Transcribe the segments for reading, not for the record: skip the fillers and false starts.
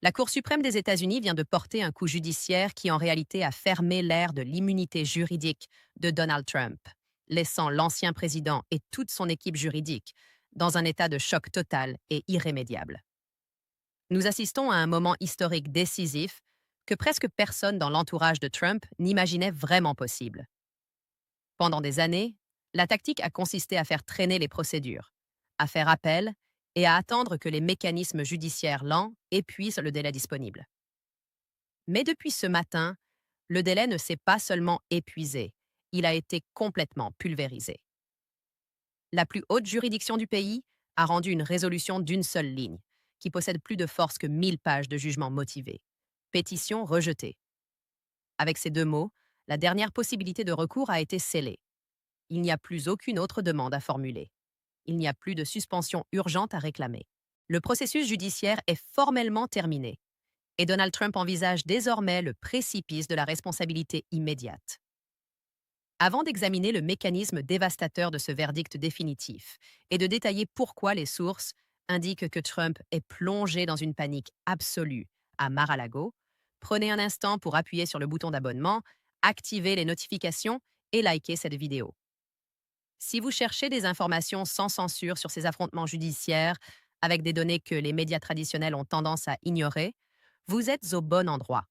La Cour suprême des États-Unis vient de porter un coup judiciaire qui en réalité a fermé l'ère de l'immunité juridique de Donald Trump, laissant l'ancien président et toute son équipe juridique dans un état de choc total et irrémédiable. Nous assistons à un moment historique décisif que presque personne dans l'entourage de Trump n'imaginait vraiment possible. Pendant des années, la tactique a consisté à faire traîner les procédures, à faire appel et à attendre que les mécanismes judiciaires lents épuisent le délai disponible. Mais depuis ce matin, le délai ne s'est pas seulement épuisé, il a été complètement pulvérisé. La plus haute juridiction du pays a rendu une résolution d'une seule ligne, qui possède plus de force que 1000 pages de jugements motivés. Pétition rejetée. Avec ces deux mots, la dernière possibilité de recours a été scellée. Il n'y a plus aucune autre demande à formuler. Il n'y a plus de suspension urgente à réclamer. Le processus judiciaire est formellement terminé et Donald Trump envisage désormais le précipice de la responsabilité immédiate. Avant d'examiner le mécanisme dévastateur de ce verdict définitif et de détailler pourquoi les sources indiquent que Trump est plongé dans une panique absolue à Mar-a-Lago, prenez un instant pour appuyer sur le bouton d'abonnement, activer les notifications et liker cette vidéo. Si vous cherchez des informations sans censure sur ces affrontements judiciaires, avec des données que les médias traditionnels ont tendance à ignorer, vous êtes au bon endroit.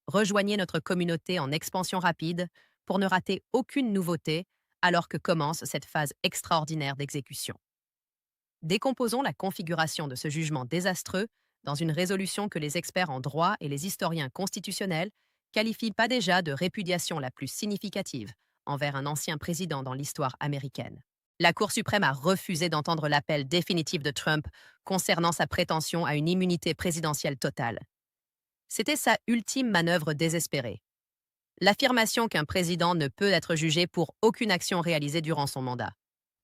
Rejoignez notre communauté en expansion rapide pour ne rater aucune nouveauté alors que commence cette phase extraordinaire d'exécution. Décomposons la configuration de ce jugement désastreux dans une résolution que les experts en droit et les historiens constitutionnels qualifient pas déjà de répudiation la plus significative envers un ancien président dans l'histoire américaine. La Cour suprême a refusé d'entendre l'appel définitif de Trump concernant sa prétention à une immunité présidentielle totale. C'était sa ultime manœuvre désespérée. L'affirmation qu'un président ne peut être jugé pour aucune action réalisée durant son mandat.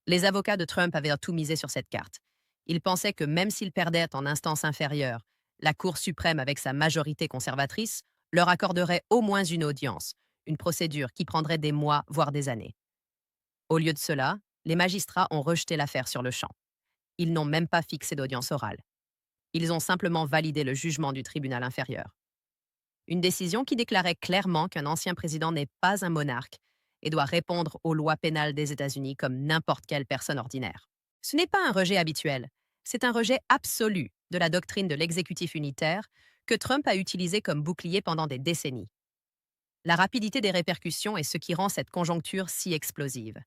Les avocats de Trump avaient tout misé sur cette carte. Ils pensaient que même s'ils perdaient en instance inférieure, la Cour suprême, avec sa majorité conservatrice, leur accorderait au moins une audience, une procédure qui prendrait des mois, voire des années. Au lieu de cela, les magistrats ont rejeté l'affaire sur le champ. Ils n'ont même pas fixé d'audience orale. Ils ont simplement validé le jugement du tribunal inférieur. Une décision qui déclarait clairement qu'un ancien président n'est pas un monarque et doit répondre aux lois pénales des États-Unis comme n'importe quelle personne ordinaire. Ce n'est pas un rejet habituel, c'est un rejet absolu de la doctrine de l'exécutif unitaire que Trump a utilisé comme bouclier pendant des décennies. La rapidité des répercussions est ce qui rend cette conjoncture si explosive.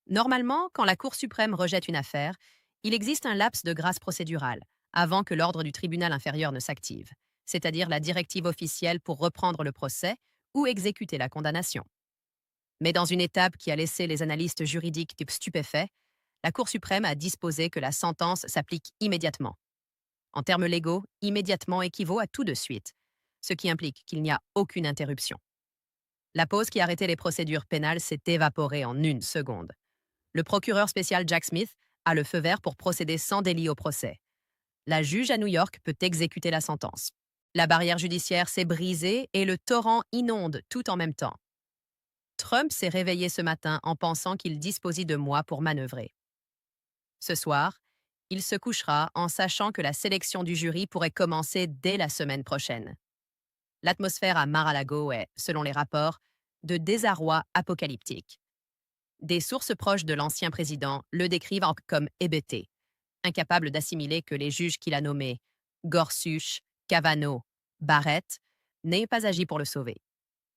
Normalement, quand la Cour suprême rejette une affaire, il existe un laps de grâce procédurale avant que l'ordre du tribunal inférieur ne s'active, c'est-à-dire la directive officielle pour reprendre le procès ou exécuter la condamnation. Mais dans une étape qui a laissé les analystes juridiques stupéfaits, la Cour suprême a disposé que la sentence s'applique immédiatement. En termes légaux, immédiatement équivaut à tout de suite, ce qui implique qu'il n'y a aucune interruption. La pause qui arrêtait les procédures pénales s'est évaporée en une seconde. Le procureur spécial Jack Smith a le feu vert pour procéder sans délai au procès. La juge à New York peut exécuter la sentence. La barrière judiciaire s'est brisée et le torrent inonde tout en même temps. Trump s'est réveillé ce matin en pensant qu'il disposait de mois pour manœuvrer. Ce soir, il se couchera en sachant que la sélection du jury pourrait commencer dès la semaine prochaine. L'atmosphère à Mar-a-Lago est, selon les rapports, de désarroi apocalyptique. Des sources proches de l'ancien président le décrivent comme hébété, incapable d'assimiler que les juges qu'il a nommés, Gorsuch, Kavanaugh, Barrett, n'aient pas agi pour le sauver.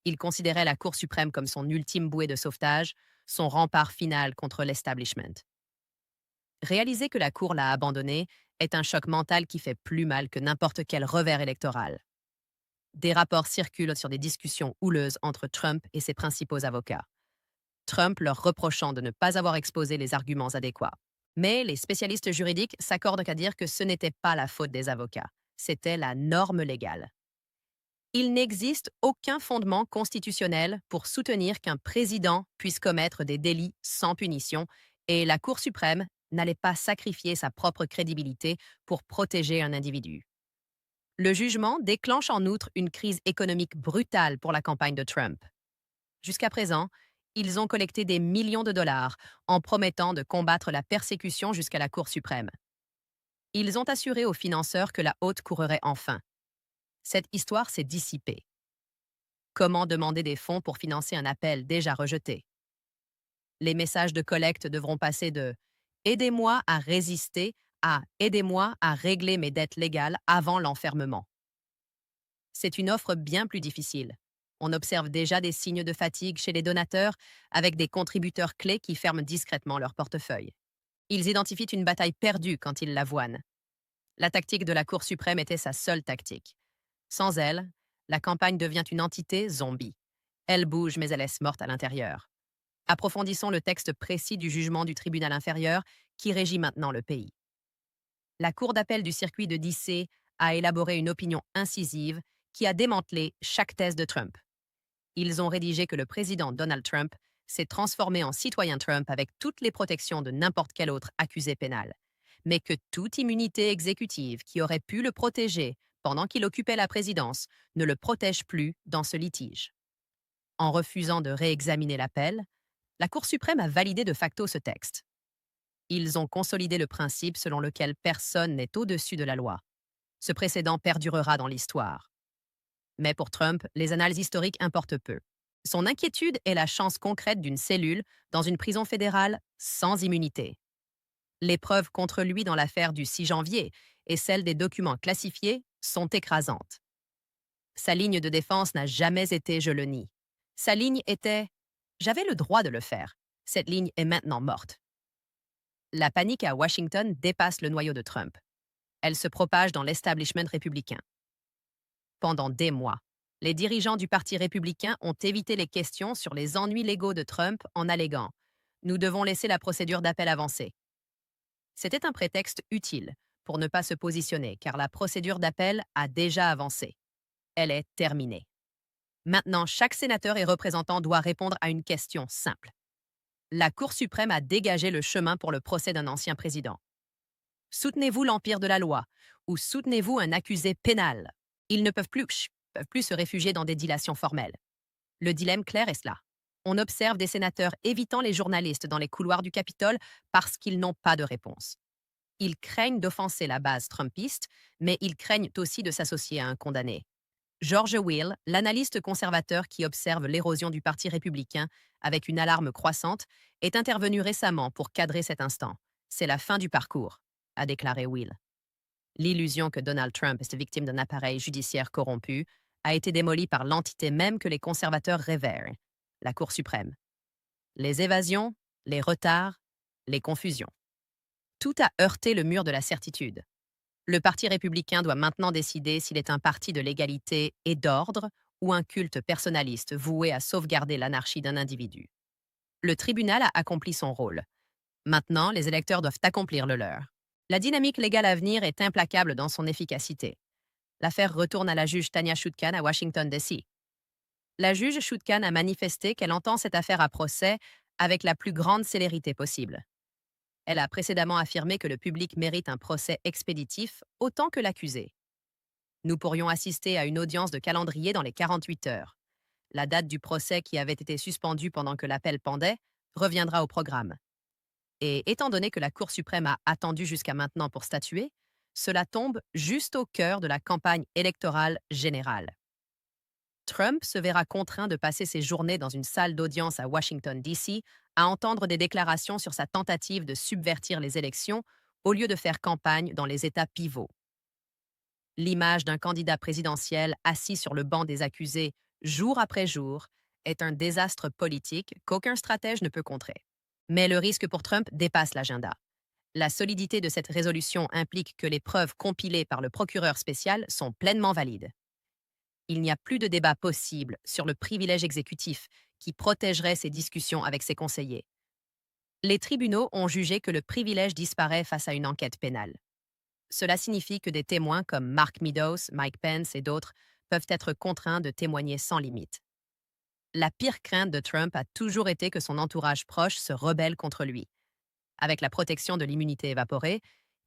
Il considérait la Cour suprême comme son ultime bouée de sauvetage, son rempart final contre l'establishment. Réaliser que la Cour l'a abandonné est un choc mental qui fait plus mal que n'importe quel revers électoral. Des rapports circulent sur des discussions houleuses entre Trump et ses principaux avocats. Trump leur reprochant de ne pas avoir exposé les arguments adéquats. Mais les spécialistes juridiques s'accordent à dire que ce n'était pas la faute des avocats, c'était la norme légale. Il n'existe aucun fondement constitutionnel pour soutenir qu'un président puisse commettre des délits sans punition et la Cour suprême n'allait pas sacrifier sa propre crédibilité pour protéger un individu. Le jugement déclenche en outre une crise économique brutale pour la campagne de Trump. Jusqu'à présent, ils ont collecté des millions de dollars en promettant de combattre la persécution jusqu'à la Cour suprême. Ils ont assuré aux financeurs que la haute courrait enfin, Cette histoire s'est dissipée. Comment demander des fonds pour financer un appel déjà rejeté? Les messages de collecte devront passer de «Aidez-moi à résister» à «Aidez-moi à régler mes dettes légales avant l'enfermement». C'est une offre bien plus difficile. On observe déjà des signes de fatigue chez les donateurs, avec des contributeurs clés qui ferment discrètement leur portefeuille. Ils identifient une bataille perdue quand ils l'avoinent. La tactique de la Cour suprême était sa seule tactique. Sans elle, la campagne devient une entité zombie. Elle bouge, mais elle est morte à l'intérieur. Approfondissons le texte précis du jugement du tribunal inférieur qui régit maintenant le pays. La Cour d'appel du circuit de DC a élaboré une opinion incisive qui a démantelé chaque thèse de Trump. Ils ont rédigé que le président Donald Trump s'est transformé en citoyen Trump avec toutes les protections de n'importe quel autre accusé pénal, mais que toute immunité exécutive qui aurait pu le protéger pendant qu'il occupait la présidence ne le protège plus dans ce litige. En refusant de réexaminer l'appel, la Cour suprême a validé de facto ce texte. Ils ont consolidé le principe selon lequel personne n'est au-dessus de la loi. Ce précédent perdurera dans l'histoire. Mais pour Trump, les annales historiques importent peu. Son inquiétude est la chance concrète d'une cellule dans une prison fédérale sans immunité. Les preuves contre lui dans l'affaire du 6 janvier et celles des documents classifiés sont écrasantes. Sa ligne de défense n'a jamais été «je le nie». Sa ligne était «j'avais le droit de le faire». Cette ligne est maintenant morte. La panique à Washington dépasse le noyau de Trump. Elle se propage dans l'establishment républicain. Pendant des mois, les dirigeants du Parti républicain ont évité les questions sur les ennuis légaux de Trump en alléguant « Nous devons laisser la procédure d'appel avancer ». C'était un prétexte utile pour ne pas se positionner car la procédure d'appel a déjà avancé. Elle est terminée. Maintenant, chaque sénateur et représentant doit répondre à une question simple. La Cour suprême a dégagé le chemin pour le procès d'un ancien président. Soutenez-vous l'empire de la loi ou soutenez-vous un accusé pénal? Ils ne peuvent plus se réfugier dans des dilations formelles. Le dilemme clair est cela. On observe des sénateurs évitant les journalistes dans les couloirs du Capitole parce qu'ils n'ont pas de réponse. Ils craignent d'offenser la base trumpiste, mais ils craignent aussi de s'associer à un condamné. George Will, l'analyste conservateur qui observe l'érosion du Parti républicain avec une alarme croissante, est intervenu récemment pour cadrer cet instant. C'est la fin du parcours, a déclaré Will. L'illusion que Donald Trump est victime d'un appareil judiciaire corrompu a été démolie par l'entité même que les conservateurs révèrent, la Cour suprême. Les évasions, les retards, les confusions. Tout a heurté le mur de la certitude. Le Parti républicain doit maintenant décider s'il est un parti de l'égalité et d'ordre ou un culte personnaliste voué à sauvegarder l'anarchie d'un individu. Le tribunal a accompli son rôle. Maintenant, les électeurs doivent accomplir le leur. La dynamique légale à venir est implacable dans son efficacité. L'affaire retourne à la juge Tanya Chutkan à Washington, D.C. La juge Chutkan a manifesté qu'elle entend cette affaire à procès avec la plus grande célérité possible. Elle a précédemment affirmé que le public mérite un procès expéditif autant que l'accusé. Nous pourrions assister à une audience de calendrier dans les 48 heures. La date du procès qui avait été suspendue pendant que l'appel pendait reviendra au programme. Et étant donné que la Cour suprême a attendu jusqu'à maintenant pour statuer, cela tombe juste au cœur de la campagne électorale générale. Trump se verra contraint de passer ses journées dans une salle d'audience à Washington, D.C., à entendre des déclarations sur sa tentative de subvertir les élections au lieu de faire campagne dans les États pivots. L'image d'un candidat présidentiel assis sur le banc des accusés jour après jour est un désastre politique qu'aucun stratège ne peut contrer. Mais le risque pour Trump dépasse l'agenda. La solidité de cette résolution implique que les preuves compilées par le procureur spécial sont pleinement valides. Il n'y a plus de débat possible sur le privilège exécutif qui protégerait ces discussions avec ses conseillers. Les tribunaux ont jugé que le privilège disparaît face à une enquête pénale. Cela signifie que des témoins comme Mark Meadows, Mike Pence et d'autres peuvent être contraints de témoigner sans limite. La pire crainte de Trump a toujours été que son entourage proche se rebelle contre lui. Avec la protection de l'immunité évaporée,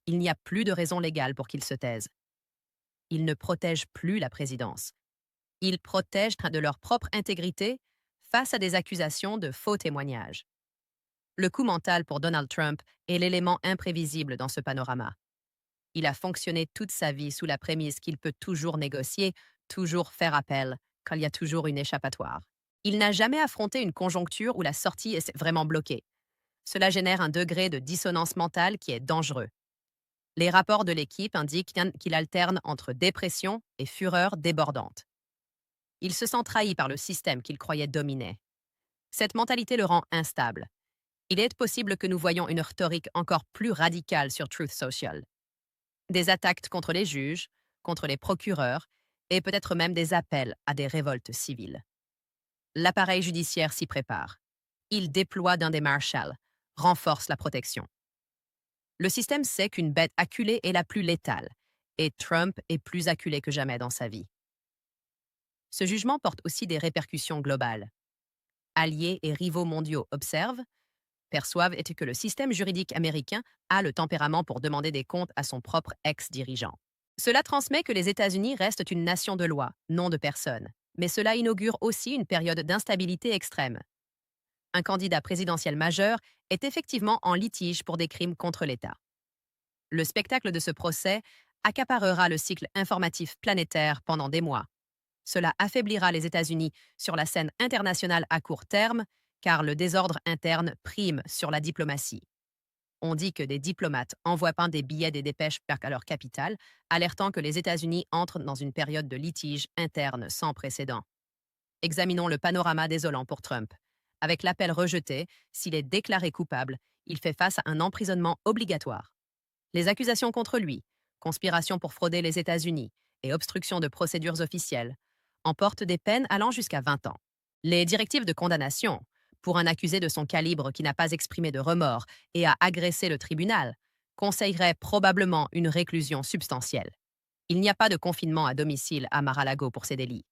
il n'y a plus de raison légale pour qu'il se taise. Il ne protège plus la présidence. Ils protègent de leur propre intégrité face à des accusations de faux témoignages. Le coup mental pour Donald Trump est l'élément imprévisible dans ce panorama. Il a fonctionné toute sa vie sous la prémisse qu'il peut toujours négocier, toujours faire appel, quand il y a toujours une échappatoire. Il n'a jamais affronté une conjoncture où la sortie est vraiment bloquée. Cela génère un degré de dissonance mentale qui est dangereux. Les rapports de l'équipe indiquent qu'il alterne entre dépression et fureur débordante. Il se sent trahi par le système qu'il croyait dominer. Cette mentalité le rend instable. Il est possible que nous voyions une rhétorique encore plus radicale sur Truth Social. Des attaques contre les juges, contre les procureurs, et peut-être même des appels à des révoltes civiles. L'appareil judiciaire s'y prépare. Il déploie d'un des marshals, renforce la protection. Le système sait qu'une bête acculée est la plus létale, et Trump est plus acculé que jamais dans sa vie. Ce jugement porte aussi des répercussions globales. Alliés et rivaux mondiaux observent, perçoivent et que le système juridique américain a le tempérament pour demander des comptes à son propre ex-dirigeant. Cela transmet que les États-Unis restent une nation de loi, non de personnes, mais cela inaugure aussi une période d'instabilité extrême. Un candidat présidentiel majeur est effectivement en litige pour des crimes contre l'État. Le spectacle de ce procès accaparera le cycle informatif planétaire pendant des mois. Cela affaiblira les États-Unis sur la scène internationale à court terme, car le désordre interne prime sur la diplomatie. On dit que des diplomates envoient pas des billets des dépêches à leur capitale, alertant que les États-Unis entrent dans une période de litige interne sans précédent. Examinons le panorama désolant pour Trump. Avec l'appel rejeté, s'il est déclaré coupable, il fait face à un emprisonnement obligatoire. Les accusations contre lui, conspiration pour frauder les États-Unis et obstruction de procédures officielles, emportent des peines allant jusqu'à 20 ans. Les directives de condamnation, pour un accusé de son calibre qui n'a pas exprimé de remords et a agressé le tribunal, conseilleraient probablement une réclusion substantielle. Il n'y a pas de confinement à domicile à Mar-a-Lago pour ces délits.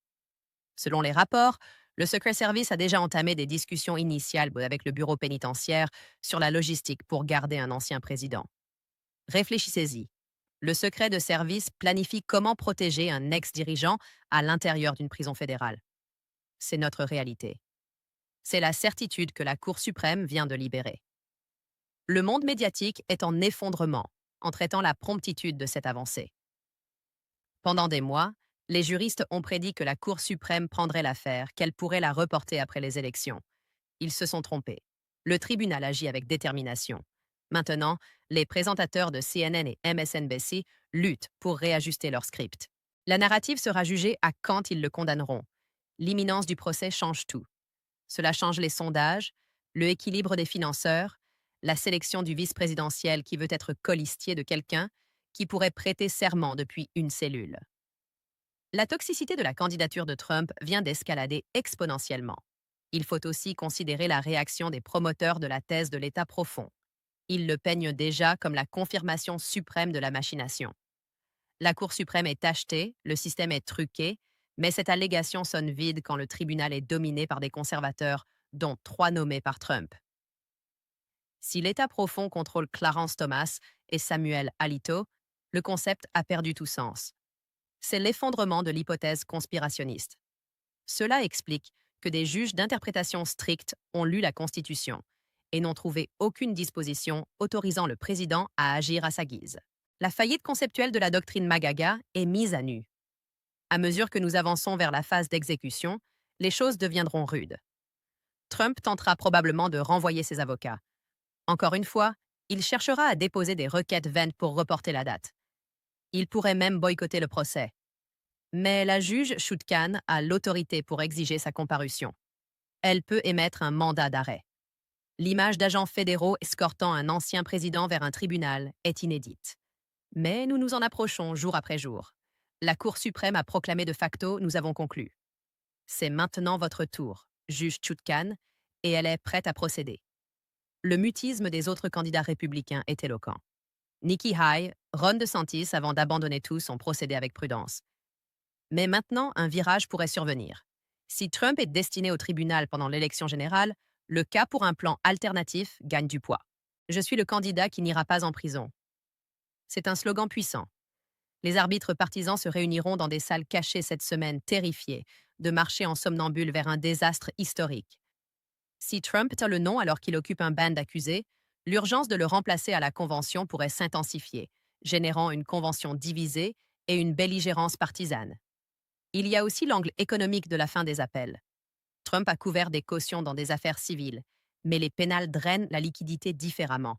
Selon les rapports, le Secret Service a déjà entamé des discussions initiales avec le bureau pénitentiaire sur la logistique pour garder un ancien président. Réfléchissez-y. Le secret de service planifie comment protéger un ex-dirigeant à l'intérieur d'une prison fédérale. C'est notre réalité. C'est la certitude que la Cour suprême vient de libérer. Le monde médiatique est en effondrement en traitant la promptitude de cette avancée. Pendant des mois, les juristes ont prédit que la Cour suprême prendrait l'affaire, qu'elle pourrait la reporter après les élections. Ils se sont trompés. Le tribunal agit avec détermination. Maintenant, les présentateurs de CNN et MSNBC luttent pour réajuster leur script. La narrative sera jugée à quand ils le condamneront. L'imminence du procès change tout. Cela change les sondages, le équilibre des financeurs, la sélection du vice-présidentiel qui veut être colistier de quelqu'un qui pourrait prêter serment depuis une cellule. La toxicité de la candidature de Trump vient d'escalader exponentiellement. Il faut aussi considérer la réaction des promoteurs de la thèse de l'État profond. Ils le peignent déjà comme la confirmation suprême de la machination. La Cour suprême est achetée, le système est truqué, mais cette allégation sonne vide quand le tribunal est dominé par des conservateurs, dont 3 nommés par Trump. Si l'État profond contrôle Clarence Thomas et Samuel Alito, le concept a perdu tout sens. C'est l'effondrement de l'hypothèse conspirationniste. Cela explique que des juges d'interprétation stricte ont lu la Constitution et n'ont trouvé aucune disposition autorisant le président à agir à sa guise. La faillite conceptuelle de la doctrine Magaga est mise à nu. À mesure que nous avançons vers la phase d'exécution, les choses deviendront rudes. Trump tentera probablement de renvoyer ses avocats. Encore une fois, il cherchera à déposer des requêtes vaines pour reporter la date. Il pourrait même boycotter le procès. Mais la juge Chutkan a l'autorité pour exiger sa comparution. Elle peut émettre un mandat d'arrêt. L'image d'agents fédéraux escortant un ancien président vers un tribunal est inédite. Mais nous nous en approchons jour après jour. La Cour suprême a proclamé de facto « Nous avons conclu ». C'est maintenant votre tour, juge Chutkan, et elle est prête à procéder. Le mutisme des autres candidats républicains est éloquent. Nikki Haley, Ron DeSantis, avant d'abandonner tous, ont procédé avec prudence. Mais maintenant, un virage pourrait survenir. Si Trump est destiné au tribunal pendant l'élection générale, le cas pour un plan alternatif gagne du poids. Je suis le candidat qui n'ira pas en prison. C'est un slogan puissant. Les arbitres partisans se réuniront dans des salles cachées cette semaine, terrifiés de marcher en somnambule vers un désastre historique. Si Trump a le nom alors qu'il occupe un banc d'accusés, l'urgence de le remplacer à la Convention pourrait s'intensifier, générant une convention divisée et une belligérance partisane. Il y a aussi l'angle économique de la fin des appels. Trump a couvert des cautions dans des affaires civiles, mais les pénales drainent la liquidité différemment.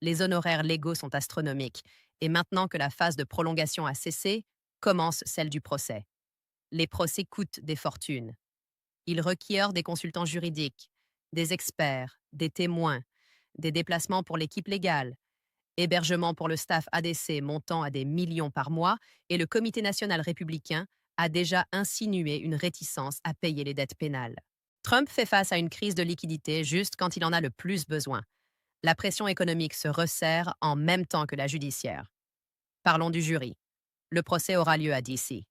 Les honoraires légaux sont astronomiques, et maintenant que la phase de prolongation a cessé, commence celle du procès. Les procès coûtent des fortunes. Ils requièrent des consultants juridiques, des experts, des témoins, des déplacements pour l'équipe légale, hébergement pour le staff ADC montant à des millions par mois, et le Comité national républicain a déjà insinué une réticence à payer les dettes pénales. Trump fait face à une crise de liquidité juste quand il en a le plus besoin. La pression économique se resserre en même temps que la judiciaire. Parlons du jury. Le procès aura lieu à DC.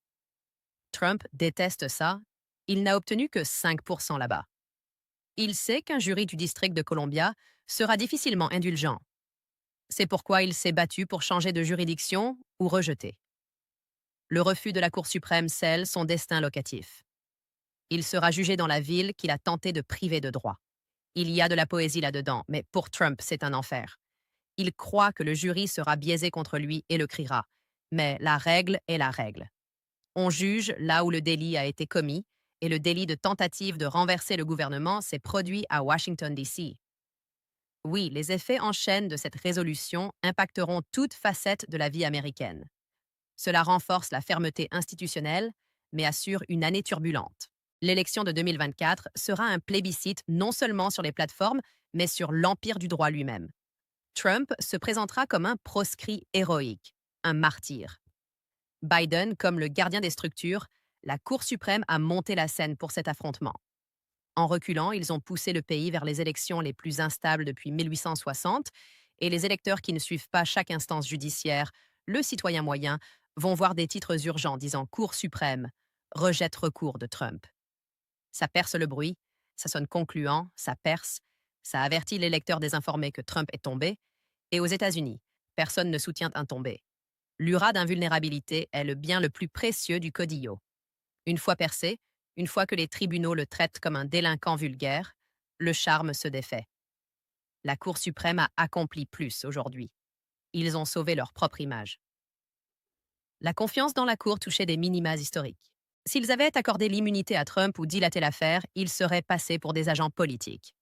Trump déteste ça. Il n'a obtenu que 5% là-bas. Il sait qu'un jury du district de Columbia sera difficilement indulgent. C'est pourquoi il s'est battu pour changer de juridiction ou rejeter. Le refus de la Cour suprême scelle son destin locatif. Il sera jugé dans la ville qu'il a tenté de priver de droit. Il y a de la poésie là-dedans, mais pour Trump, c'est un enfer. Il croit que le jury sera biaisé contre lui et le criera. Mais la règle est la règle. On juge là où le délit a été commis, et le délit de tentative de renverser le gouvernement s'est produit à Washington, D.C. Oui, les effets en chaîne de cette résolution impacteront toute facette de la vie américaine. Cela renforce la fermeté institutionnelle, mais assure une année turbulente. L'élection de 2024 sera un plébiscite non seulement sur les plateformes, mais sur l'empire du droit lui-même. Trump se présentera comme un proscrit héroïque, un martyr. Biden comme le gardien des structures, la Cour suprême a monté la scène pour cet affrontement. En reculant, ils ont poussé le pays vers les élections les plus instables depuis 1860, et les électeurs qui ne suivent pas chaque instance judiciaire, le citoyen moyen, vont voir des titres urgents disant Cour suprême, rejette recours de Trump. Ça perce le bruit, ça sonne concluant, ça perce, ça avertit l'électeur désinformé que Trump est tombé, et aux États-Unis, personne ne soutient un tombé. L'URA d'invulnérabilité est le bien le plus précieux du codillo. Une fois percé, une fois que les tribunaux le traitent comme un délinquant vulgaire, le charme se défait. La Cour suprême a accompli plus aujourd'hui. Ils ont sauvé leur propre image. La confiance dans la Cour touchait des minima historiques. S'ils avaient accordé l'immunité à Trump ou dilaté l'affaire, ils seraient passés pour des agents politiques.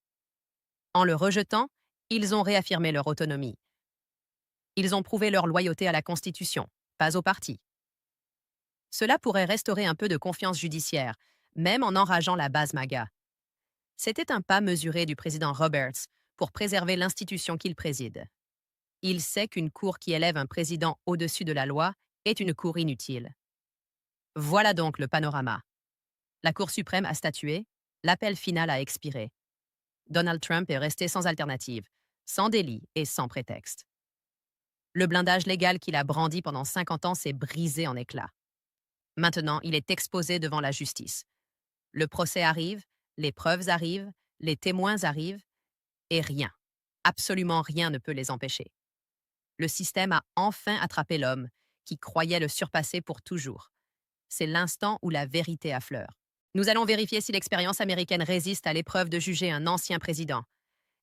En le rejetant, ils ont réaffirmé leur autonomie. Ils ont prouvé leur loyauté à la Constitution, pas au parti. Cela pourrait restaurer un peu de confiance judiciaire, même en enrageant la base MAGA. C'était un pas mesuré du président Roberts pour préserver l'institution qu'il préside. Il sait qu'une cour qui élève un président au-dessus de la loi est une cour inutile. Voilà donc le panorama. La Cour suprême a statué, l'appel final a expiré. Donald Trump est resté sans alternative, sans délit et sans prétexte. Le blindage légal qu'il a brandi pendant 50 ans s'est brisé en éclats. Maintenant, il est exposé devant la justice. Le procès arrive, les preuves arrivent, les témoins arrivent, et rien, absolument rien ne peut les empêcher. Le système a enfin attrapé l'homme, qui croyait le surpasser pour toujours. C'est l'instant où la vérité affleure. Nous allons vérifier si l'expérience américaine résiste à l'épreuve de juger un ancien président.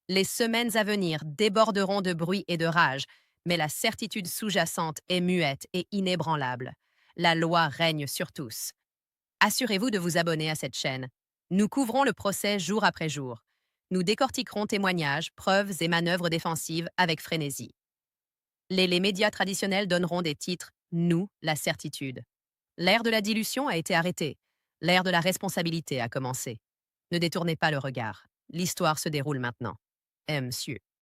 Les semaines à venir déborderont de bruit et de rage, mais la certitude sous-jacente est muette et inébranlable. La loi règne sur tous. Assurez-vous de vous abonner à cette chaîne. Nous couvrons le procès jour après jour. Nous décortiquerons témoignages, preuves et manœuvres défensives avec frénésie. Les médias traditionnels donneront des titres « Nous, la certitude ». L'ère de la dilution a été arrêtée. L'ère de la responsabilité a commencé. Ne détournez pas le regard. L'histoire se déroule maintenant. Monsieur.